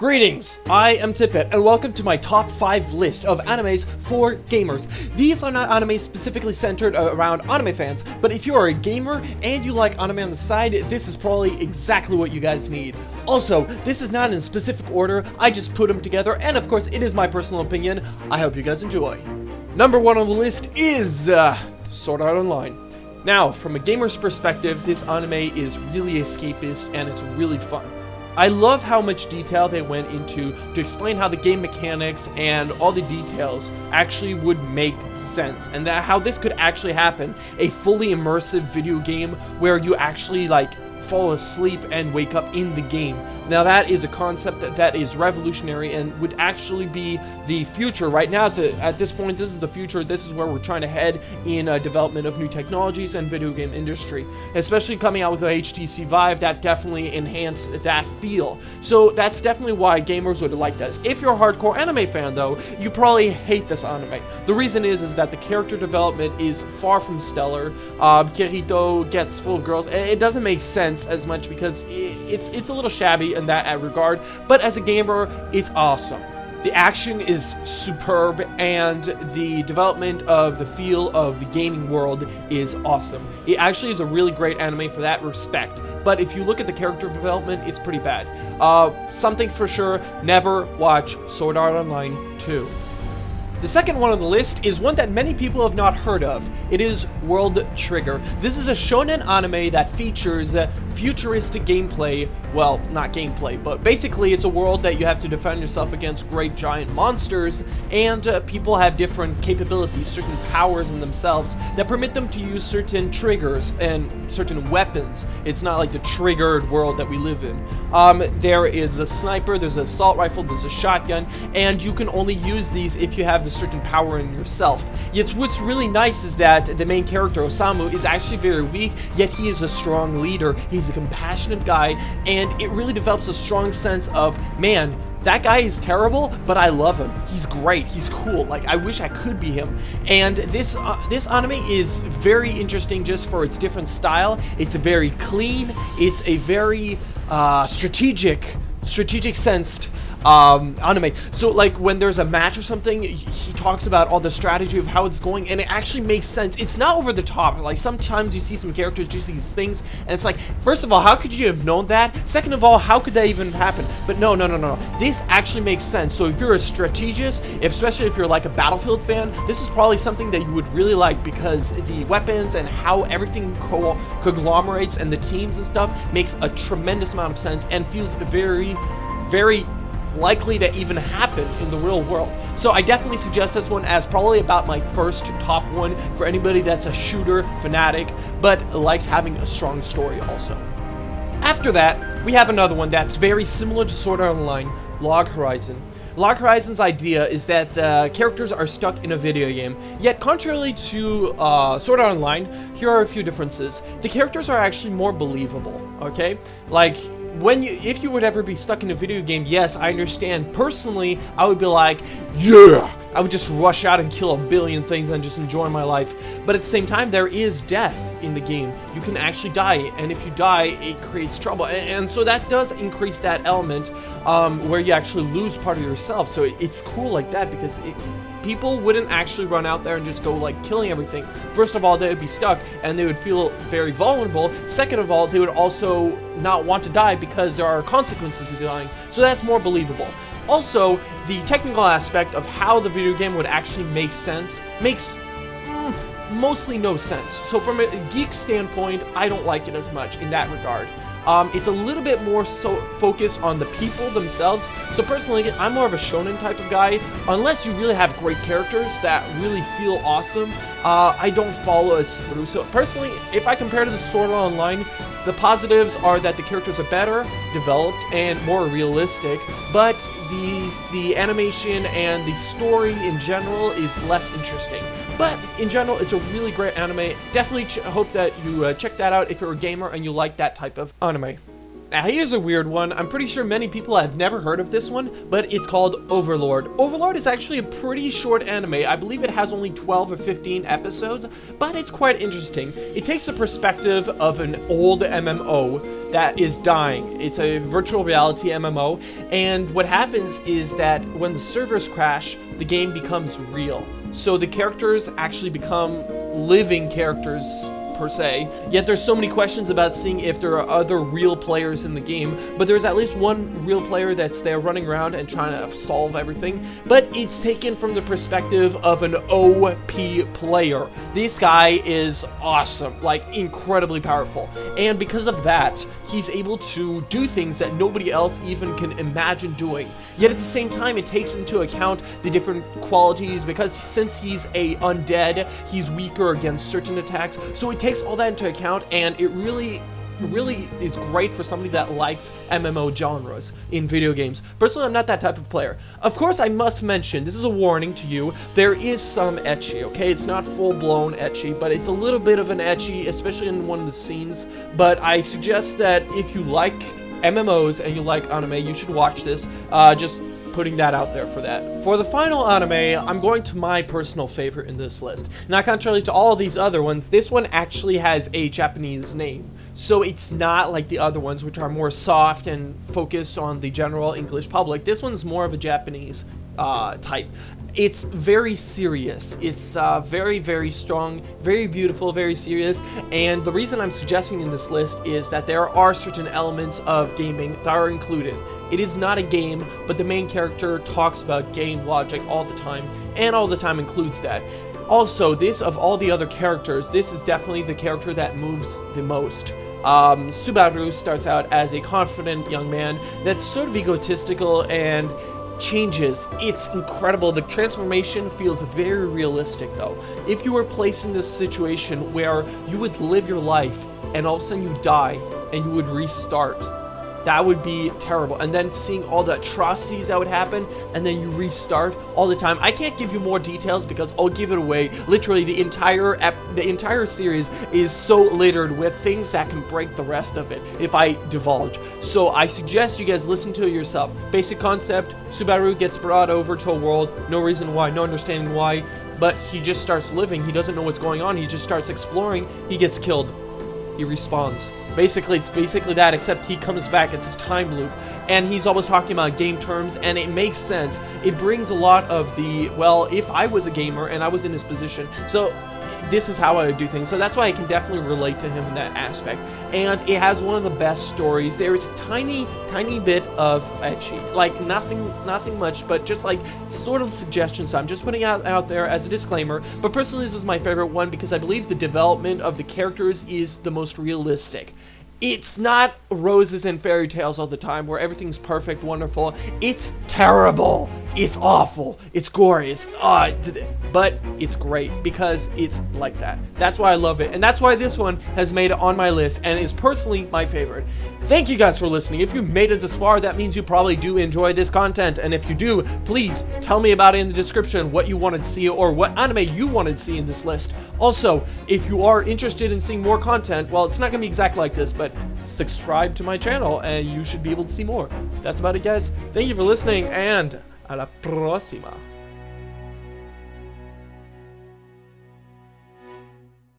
Greetings, I am TiPit, and welcome to my top 5 list of animes for gamers. These are not animes specifically centered around anime fans, but if you are a gamer and you like anime on the side, this is probably exactly what you guys need. Also, this is not in specific order, I just put them together, and of course, it is my personal opinion. I hope you guys enjoy. Number 1 on the list is Sword Art Online. Now, from a gamer's perspective, this anime is really escapist and it's really fun. I love how much detail they went into to explain how the game mechanics and all the details actually would make sense, and that how this could actually happen. A fully immersive video game where you actually fall asleep and wake up in the game. Now that is a concept that is revolutionary and would actually be the future. Right now, at this point, this is the future. This is where we're trying to head in development of new technologies and video game industry. Especially coming out with the HTC Vive, that definitely enhanced that feel. So that's definitely why gamers would like this. If you're a hardcore anime fan, though, you probably hate this anime. The reason is that the character development is far from stellar. Kirito gets full of girls. It doesn't make sense as much because it's a little shabby in that regard, but as a gamer, it's awesome. The action is superb, and the development of the feel of the gaming world is awesome. It actually is a really great anime for that respect, but if you look at the character development, it's pretty bad. Something for sure, never watch Sword Art Online 2. The second one on the list is one that many people have not heard of. It is World Trigger. This is a shonen anime that features futuristic gameplay. Well, not gameplay, but basically it's a world that you have to defend yourself against great giant monsters, and people have different capabilities, certain powers in themselves that permit them to use certain triggers and certain weapons. It's not like the triggered world that we live in. There is a sniper, there's an assault rifle, there's a shotgun, and you can only use these if you have the certain power in yourself. Yet what's really nice is that the main character, Osamu, is actually very weak, yet he is a strong leader. He's a compassionate guy, and it really develops a strong sense of, man, that guy is terrible, but I love him. He's great. He's cool. Like, I wish I could be him. And this anime is very interesting just for its different style. It's very clean. It's a very strategic sensed anime. So like when there's a match or something, he talks about all the strategy of how it's going, and it actually makes sense. It's not over the top. Like sometimes you see some characters do these things and it's like, first of all, how could you have known that? Second of all, how could that even happen? But no. This actually makes sense. So if you're a strategist, especially if you're like a Battlefield fan, this is probably something that you would really like, because the weapons and how everything conglomerates and the teams and stuff makes a tremendous amount of sense and feels very, very likely to even happen in the real world. So I definitely suggest this one as probably about my first top one for anybody that's a shooter fanatic but likes having a strong story also. After that, we have another one that's very similar to Sword Art Online, Log Horizon. Log Horizon's idea is that the characters are stuck in a video game, yet contrary to Sword Art Online, here are a few differences. The characters are actually more believable, okay? Like, if you would ever be stuck in a video game, yes, I understand. Personally, I would be like, yeah! I would just rush out and kill a billion things and just enjoy my life. But at the same time, there is death in the game. You can actually die, and if you die, it creates trouble. And so that does increase that element where you actually lose part of yourself. So it's cool like that, because people wouldn't actually run out there and just go like killing everything. First of all, they would be stuck and they would feel very vulnerable. Second of all, they would also not want to die because there are consequences to dying. So that's more believable. Also, the technical aspect of how the video game would actually make sense makes mostly no sense. So from a geek standpoint, I don't like it as much in that regard. It's a little bit more so focused on the people themselves. So personally, I'm more of a shonen type of guy. Unless you really have great characters that really feel awesome, I don't follow as through. So personally, if I compare to the Sword Art Online, the positives are that the characters are better developed and more realistic, but the animation and the story in general is less interesting. But in general, it's a really great anime. Definitely hope that you check that out if you're a gamer and you like that type of anime. Now here's a weird one. I'm pretty sure many people have never heard of this one, but it's called Overlord. Overlord is actually a pretty short anime. I believe it has only 12 or 15 episodes, but it's quite interesting. It takes the perspective of an old MMO that is dying. It's a virtual reality MMO, and what happens is that when the servers crash, the game becomes real. So the characters actually become living characters per se, yet there's so many questions about seeing if there are other real players in the game, but there's at least one real player that's there running around and trying to solve everything, but it's taken from the perspective of an OP player. This guy is awesome, like incredibly powerful, and because of that, he's able to do things that nobody else even can imagine doing. Yet at the same time, it takes into account the different qualities, because since he's a undead, he's weaker against certain attacks, so it takes all that into account, and it really is great for somebody that likes MMO genres in video games. Personally, I'm not that type of player. Of course, I must mention, this is a warning to you, there is some ecchi, okay? It's not full-blown ecchi, but it's a little bit of an ecchi, especially in one of the scenes, but I suggest that if you like MMOs and you like anime, you should watch this. Just putting that out there for that. For the final anime, I'm going to my personal favorite in this list. Now, contrary to all these other ones, this one actually has a Japanese name. So it's not like the other ones, which are more soft and focused on the general English public. This one's more of a Japanese type. It's very serious. It's very, very strong, very beautiful, very serious, and the reason I'm suggesting in this list is that there are certain elements of gaming that are included. It is not a game, but the main character talks about game logic all the time, and all the time includes that. Also, this, of all the other characters, this is definitely the character that moves the most. Subaru starts out as a confident young man that's sort of egotistical and changes. It's incredible. The transformation feels very realistic though. If you were placed in this situation where you would live your life and all of a sudden you die and you would restart, that would be terrible. And then seeing all the atrocities that would happen, and then you restart all the time. I can't give you more details because I'll give it away. Literally, the entire series is so littered with things that can break the rest of it if I divulge. So I suggest you guys listen to it yourself. Basic concept: Subaru gets brought over to a world, no reason why, no understanding why, but he just starts living. He doesn't know what's going on. He just starts exploring. He gets killed. He respawns. Basically, it's basically that, except he comes back. It's a time loop, and he's always talking about game terms, and it makes sense. It brings a lot of the, well, if I was a gamer and I was in his position, so this is how I would do things. So that's why I can definitely relate to him in that aspect. And it has one of the best stories. There is a tiny bit of ecchi, like nothing much, but just like sort of suggestions. So I'm just putting out there as a disclaimer. But personally, this is my favorite one because I believe the development of the characters is the most realistic. It's not roses and fairy tales all the time where everything's perfect, wonderful. It's terrible. It's awful. It's gory. It's but it's great because it's like that. That's why I love it, and that's why this one has made it on my list and is personally my favorite. Thank you guys for listening. If you made it this far, that means you probably do enjoy this content, and if you do, please tell me about it in the description, what you wanted to see or what anime you wanted to see in this list. Also, if you are interested in seeing more content, well, it's not gonna be exactly like this, but subscribe to my channel and you should be able to see more. That's about it, guys. Thank you for listening, and a la próxima.